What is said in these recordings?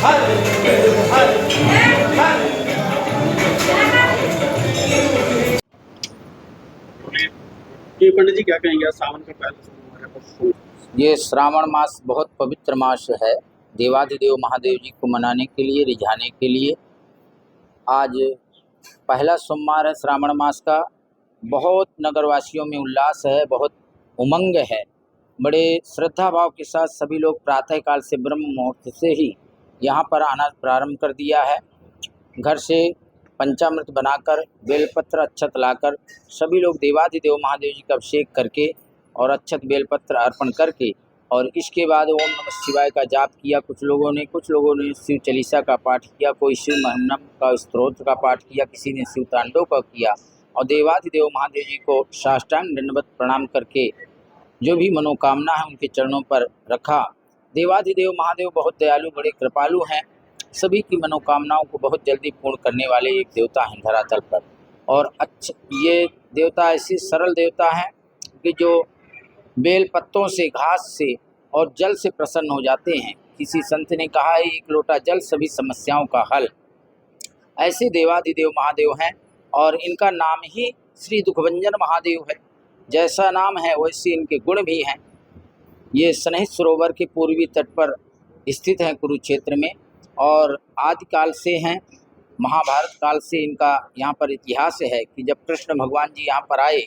जी पंडित जी क्या कहेंगे, आज सावन का पहला सोमवार है परसों। ये श्रावण मास बहुत पवित्र मास है। देवाधिदेव महादेव जी को मनाने के लिए, रिझाने के लिए आज पहला सोमवार है श्रावण मास का। बहुत नगरवासियों में उल्लास है, बहुत उमंग है। बड़े श्रद्धा भाव के साथ सभी लोग प्रातःकाल से ब्रह्म मुहूर्त से ही यहाँ पर आना प्रारंभ कर दिया है। घर से पंचामृत बनाकर, बेलपत्र अक्षत लाकर सभी लोग देवाधिदेव महादेव जी का अभिषेक करके और अक्षत बेलपत्र अर्पण करके और इसके बाद ओम नमः शिवाय का जाप किया। कुछ लोगों ने शिव चालीसा का पाठ किया, कोई शिव महन्नम का स्तोत्र का पाठ किया, किसी ने शिव तांडव का किया और देवाधिदेव महादेव जी को साष्टांग दंडवत प्रणाम करके जो भी मनोकामना है उनके चरणों पर रखा। देवाधिदेव महादेव बहुत दयालु, बड़े कृपालु हैं। सभी की मनोकामनाओं को बहुत जल्दी पूर्ण करने वाले एक देवता हैं धरातल पर। और ये देवता ऐसी सरल देवता हैं कि जो बेल पत्तों से, घास से और जल से प्रसन्न हो जाते हैं। किसी संत ने कहा है, एक लोटा जल सभी समस्याओं का हल। ऐसे देवाधिदेव महादेव हैं और इनका नाम ही श्री दुखभंजन महादेव है। जैसा नाम है वैसे इनके गुण भी हैं। ये स्नेह सरोवर के पूर्वी तट पर स्थित हैं कुरुक्षेत्र में और आदिकाल से हैं। महाभारत काल से इनका यहाँ पर इतिहास है कि जब कृष्ण भगवान जी यहाँ पर आए,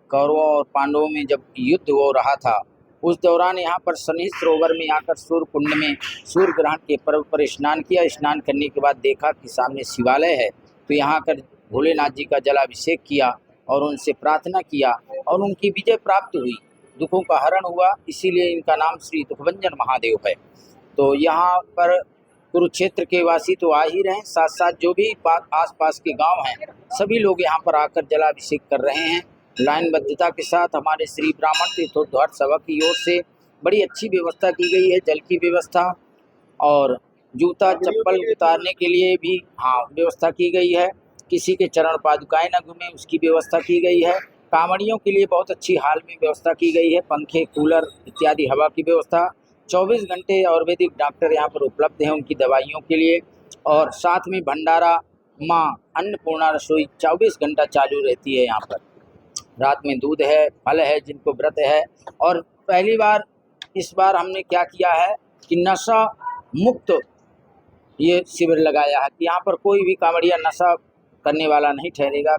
कौरवों और पांडवों में जब युद्ध हो रहा था, उस दौरान यहाँ पर स्नेह सरोवर में आकर सूर्य कुंड में सूर्य ग्रहण के पर्व पर स्नान किया। स्नान करने के बाद देखा कि सामने शिवालय है, तो यहाँ आकर भोलेनाथ जी का जलाभिषेक किया और उनसे प्रार्थना किया और उनकी विजय प्राप्त हुई, दुखों का हरण हुआ। इसीलिए इनका नाम श्री दुखभंजन महादेव है। तो यहाँ पर कुरुक्षेत्र के वासी तो आ ही रहे हैं, साथ साथ जो भी आसपास के गांव हैं सभी लोग यहाँ पर आकर जलाभिषेक कर रहे हैं। लाइनबद्धता के साथ हमारे श्री ब्राह्मण तीर्थोद्धार सभा की ओर से बड़ी अच्छी व्यवस्था की गई है। जल की व्यवस्था और जूता चप्पल उतारने के लिए भी व्यवस्था की गई है। किसी के चरण पादुकाएं न घूमे उसकी व्यवस्था की गई है। कांवड़ियों के लिए बहुत अच्छी हाल में व्यवस्था की गई है। पंखे, कूलर इत्यादि हवा की व्यवस्था। 24 घंटे आयुर्वेदिक डॉक्टर यहाँ पर उपलब्ध हैं उनकी दवाइयों के लिए। और साथ में भंडारा, माँ अन्नपूर्णा रसोई 24 घंटा चालू रहती है यहाँ पर। रात में दूध है, फल है जिनको व्रत है। और पहली बार इस बार हमने क्या किया है कि नशा मुक्त ये शिविर लगाया है कि यहाँ पर कोई भी कांवड़िया नशा करने वाला नहीं ठहरेगा,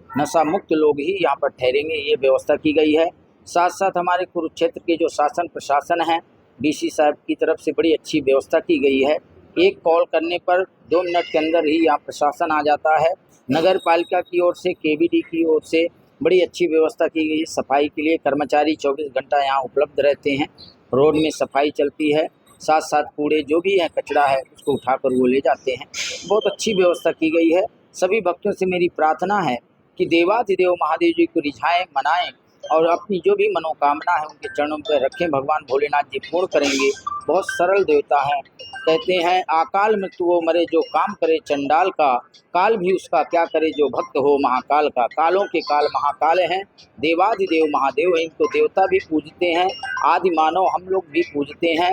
नशा मुक्त लोग ही यहाँ पर ठहरेंगे, ये व्यवस्था की गई है। साथ साथ हमारे कुरुक्षेत्र के जो शासन प्रशासन है, डीसी साहब की तरफ से बड़ी अच्छी व्यवस्था की गई है। एक कॉल करने पर 2 मिनट के अंदर ही यहाँ प्रशासन आ जाता है। नगर पालिका की ओर से, केवीडी की ओर से बड़ी अच्छी व्यवस्था की गई है। सफाई के लिए कर्मचारी 24 घंटा यहाँ उपलब्ध रहते हैं। रोड में सफाई चलती है, साथ साथ कूड़े जो भी है, कचरा है, उसको उठाकर वो ले जाते हैं। बहुत अच्छी व्यवस्था की गई है। सभी भक्तों से मेरी प्रार्थना है कि देवाधिदेव महादेव जी को रिझाएं, मनाएं और अपनी जो भी मनोकामना है उनके चरणों पर रखें। भगवान भोलेनाथ जी पूर्ण करेंगे। बहुत सरल देवता हैं। कहते हैं, आकाल मृत्यु वो मरे जो काम करे चंडाल का, काल भी उसका क्या करे जो भक्त हो महाकाल का। कालों के काल महाकाल हैं, देवाधिदेव महादेव हैं। इनको देवता भी पूजते हैं, आदि मानव हम लोग भी पूजते हैं,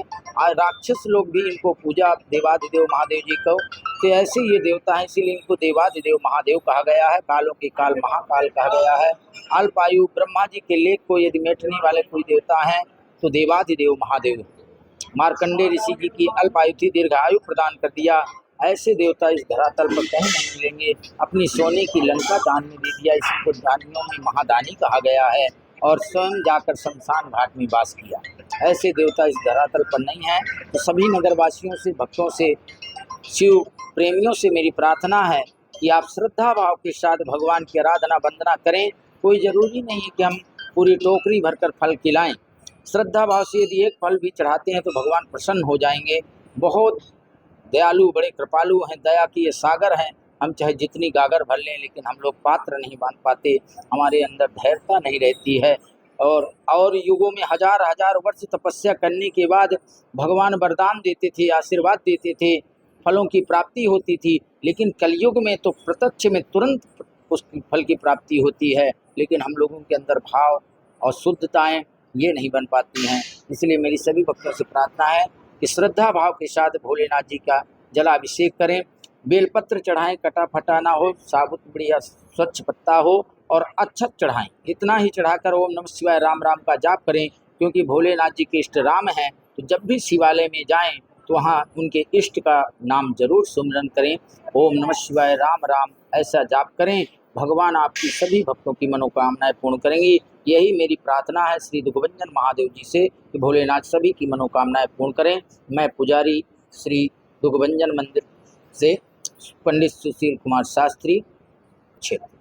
राक्षस लोग भी इनको पूजा देवाधिदेव महादेव जी को। तो ऐसे ये देवता हैं, इसीलिए इनको देवाधिदेव महादेव कहा गया है। कालों के काल महाकाल कहा गया है। अल्पायु ब्रह्मा जी के लेख को यदि मेटने वाले कोई देवता हैं तो देवाधिदेव महादेव। मार्कंडे ऋषि जी की अल्पायु थी, दीर्घायु प्रदान कर दिया। ऐसे देवता इस धरातल पर कहीं नहीं मिलेंगे। अपनी सोने की लंका दान में दे दिया, इसी को दानियों में महादानी कहा गया है। और स्वयं जाकर शमशान घाट में वास किया। ऐसे देवता इस धरातल पर नहीं है। तो सभी नगरवासियों से, भक्तों से, शिव प्रेमियों से मेरी प्रार्थना है कि आप श्रद्धा भाव के साथ भगवान की आराधना वंदना करें। कोई ज़रूरी नहीं है कि हम पूरी टोकरी भरकर फल खिलाएं। श्रद्धा भाव से यदि एक फल भी चढ़ाते हैं तो भगवान प्रसन्न हो जाएंगे। बहुत दयालु, बड़े कृपालु हैं, दया की ये सागर हैं। हम चाहे जितनी गागर भर लें लेकिन हम लोग पात्र नहीं बांध पाते, हमारे अंदर धैर्यता नहीं रहती है। और युगों में हजार हजार वर्ष तपस्या करने के बाद भगवान वरदान देते थे, आशीर्वाद देते थे, फलों की प्राप्ति होती थी। लेकिन कलयुग में तो प्रत्यक्ष में तुरंत उस फल की प्राप्ति होती है, लेकिन हम लोगों के अंदर भाव और शुद्धताएं ये नहीं बन पाती हैं। इसलिए मेरी सभी भक्तों से प्रार्थना है कि श्रद्धा भाव के साथ भोलेनाथ जी का जलाभिषेक करें। बेलपत्र चढ़ाएं, कटा फटा ना हो, साबुत बढ़िया स्वच्छ पत्ता हो और अक्षत चढ़ाएं। इतना ही चढ़ाकर ओम नमः शिवाय राम राम का जाप करें, क्योंकि भोलेनाथ जी के इष्ट राम हैं। तो जब भी शिवालय में जाएं तो वहाँ उनके इष्ट का नाम जरूर सुमिरन करें। ओम नमः शिवाय राम राम ऐसा जाप करें, भगवान आपकी सभी भक्तों की मनोकामनाएं पूर्ण करेंगी। यही मेरी प्रार्थना है श्री दुखभंजन महादेव जी से कि भोलेनाथ सभी की मनोकामनाएं पूर्ण करें। मैं पुजारी श्री दुखभंजन मंदिर से पंडित सुशील कुमार शास्त्री क्षेत्र।